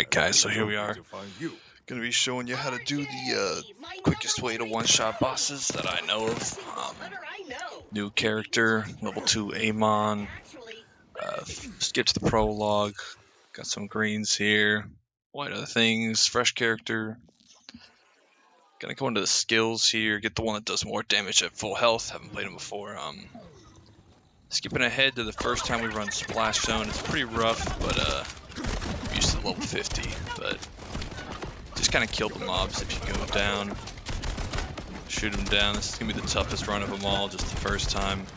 Alright guys, so here we are. Gonna be showing you how to do the quickest way to one-shot bosses that I know of. New character, level 2 Amon. Skip to the prologue. Got some greens here. White other things, fresh character. Gonna go into the skills here, get the one that does more damage at full health. Haven't played him before. Skipping ahead to the first time we run Splashzone. It's pretty rough, but I'm used to level 50, but just kind of kill the mobs if you go down. Shoot them down. This is gonna be the toughest run of them all, just the first time.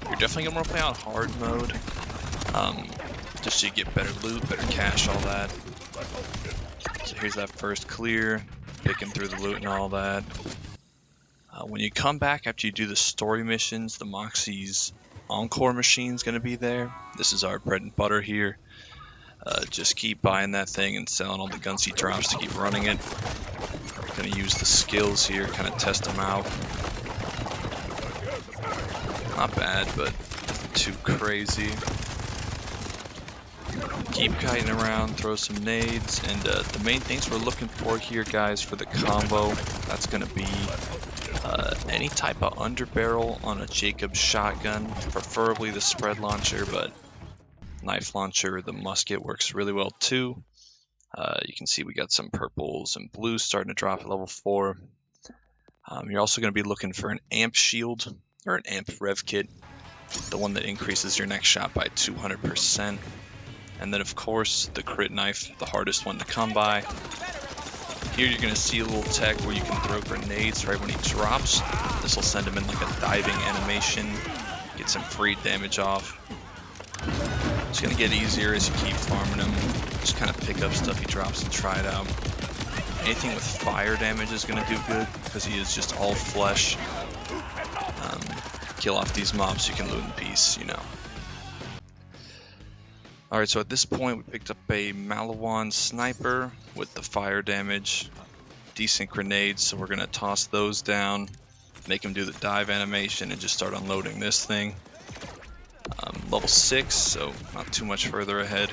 You're definitely gonna want to play on hard mode, just so you get better loot, better cash, all that. So here's that first clear, picking through the loot and all that. When you come back after you do the story missions, the Moxie's Encore machine's gonna be there. This is our bread and butter here. Just keep buying that thing and selling all the guns he drops to keep running it. Gonna use the skills here, kind of test them out. Not bad, but nothing too crazy. Keep kiting around, throw some nades, and the main things we're looking for here, guys, for the combo, that's gonna be any type of underbarrel on a Jacob's shotgun, preferably the spread launcher, but knife launcher, the musket works really well too. You can see we got some purples and blues starting to drop at level 4. You're also going to be looking for an amp shield or an amp rev kit, the one that increases your next shot by 200%. And then of course the crit knife, the hardest one to come by. Here you're going to see a little tech where you can throw grenades right when he drops. This will send him in like a diving animation, get some free damage off. It's going to get easier as you keep farming him. Just kind of pick up stuff he drops and try it out. Anything with fire damage is going to do good because he is just all flesh. Kill off these mobs so you can loot in peace, you know. Alright, so at this point we picked up a Malawan sniper with the fire damage. Decent grenades, so we're going to toss those down, make him do the dive animation, and just start unloading this thing. Level 6, so not too much further ahead.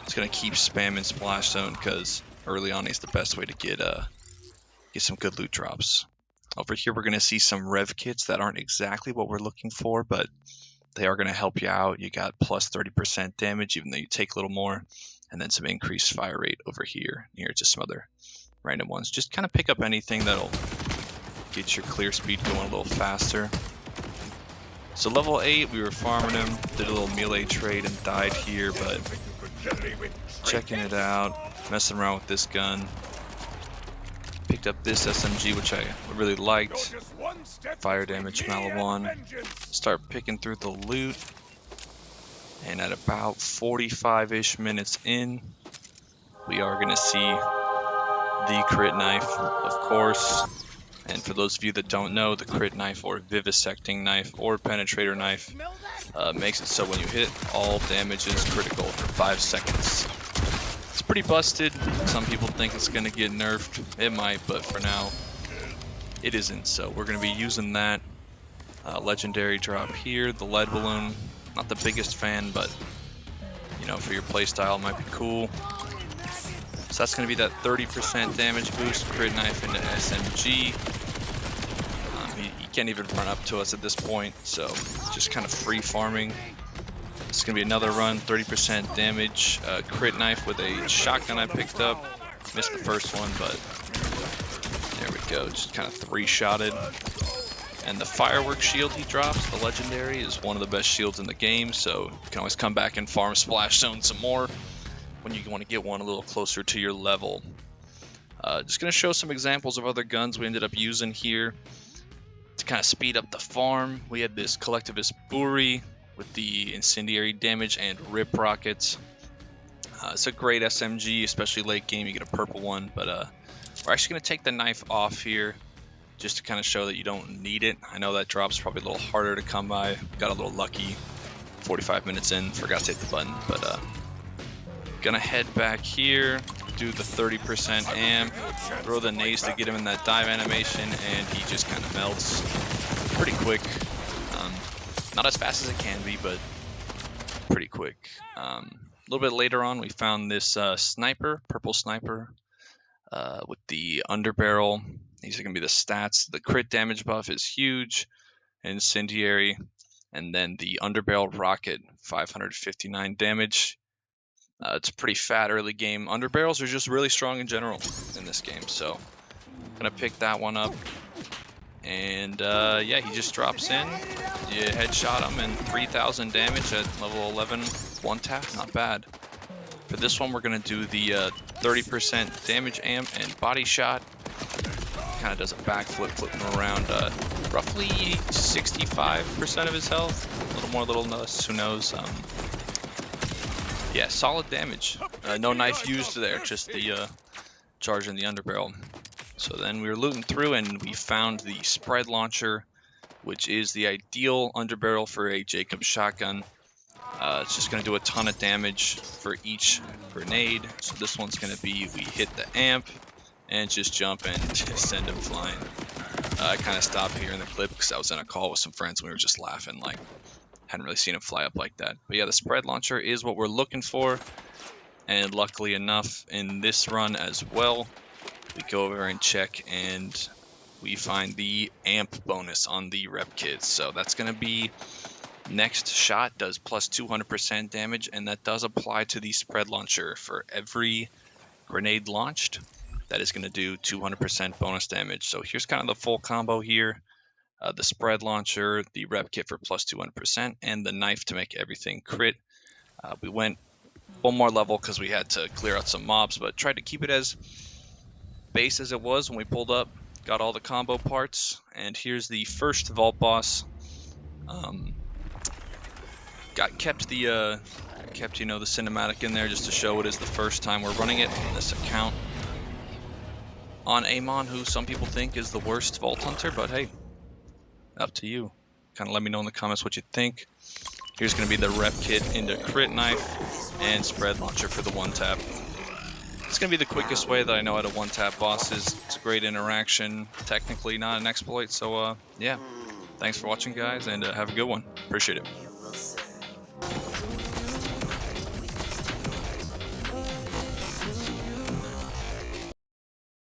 Just gonna keep spamming Splashzone because early on he's the best way to get some good loot drops. Over here we're gonna see some rev kits that aren't exactly what we're looking for, but they are gonna help you out. You got plus 30% damage, even though you take a little more, and then some increased fire rate over here. Here, just some other random ones. Just kind of pick up anything that'll get your clear speed going a little faster. So level 8, we were farming him, did a little melee trade and died here, but checking it out, messing around with this gun. Picked up this SMG, which I really liked. Fire damage, Malawan. Start picking through the loot. And at about 45-ish minutes in, we are going to see the crit knife, of course. And for those of you that don't know, the crit knife or vivisecting knife or penetrator knife makes it so when you hit, all damage is critical for 5 seconds. It's pretty busted. Some people think it's going to get nerfed. It might, but for now, it isn't. So we're going to be using that legendary drop here, the lead balloon. Not the biggest fan, but you know, for your playstyle, it might be cool. So that's going to be that 30% damage boost, crit knife into SMG. He can't even run up to us at this point, so just kind of free farming. It's going to be another run, 30% damage, crit knife with a shotgun I picked up. Missed the first one, but there we go, just kind of 3-shotted. And the firework shield he drops, the legendary, is one of the best shields in the game, so you can always come back and farm Splashzone some more when you want to get one a little closer to your level. Just going to show some examples of other guns we ended up using here to kind of speed up the farm. We had this Collectivist Buri with the incendiary damage and rip rockets. It's a great SMG, especially late game. You get a purple one, but we're actually going to take the knife off here just to kind of show that you don't need it. I know that drop's probably a little harder to come by. Got a little lucky. 45 minutes in, forgot to hit the button, but gonna head back here, do the 30% amp, throw the nades to get him in that dive animation, and he just kind of melts pretty quick. Not as fast as it can be, but pretty quick. little bit later on, we found this sniper, purple sniper, with the underbarrel. These are going to be the stats. The crit damage buff is huge, incendiary, and then the underbarrel rocket, 559 damage. It's a pretty fat early game. Underbarrels are just really strong in general in this game, so I'm going to pick that one up. And yeah, he just drops in, you headshot him, and 3,000 damage at level 11, one tap, not bad. For this one, we're going to do the 30% damage amp and body shot. Kind of does a backflip, flipping around roughly 65% of his health. A little more, a little less, who knows. Yeah, solid damage. No knife used there, just the charge in the underbarrel. So then we were looting through and we found the spread launcher, which is the ideal underbarrel for a Jacob shotgun. It's just going to do a ton of damage for each grenade. So this one's going to be, we hit the amp and just jump and just send him flying. I kind of stopped here in the clip because I was in a call with some friends and we were just laughing, like hadn't really seen him fly up like that. But yeah, the spread launcher is what we're looking for. And luckily enough, in this run as well, we go over and check and we find the amp bonus on the rep kit. So that's going to be next shot does plus 200% damage, and that does apply to the spread launcher. For every grenade launched, that is going to do 200% bonus damage. So here's kind of the full combo here. The spread launcher, the rep kit for plus 200%, and the knife to make everything crit. We went one more level because we had to clear out some mobs, but tried to keep it as base as it was when we pulled up. Got all the combo parts, and here's the first vault boss. Kept the cinematic in there just to show it is the first time we're running it on this account on Amon, who some people think is the worst vault hunter, but hey, up to you. Kind of let me know in the comments what you think. Here's going to be the rep kit into crit knife and spread launcher for the one tap. It's going to be the quickest way that I know how to one tap bosses. It's a great interaction, technically not an exploit. So yeah, thanks for watching guys, and have a good one. Appreciate it.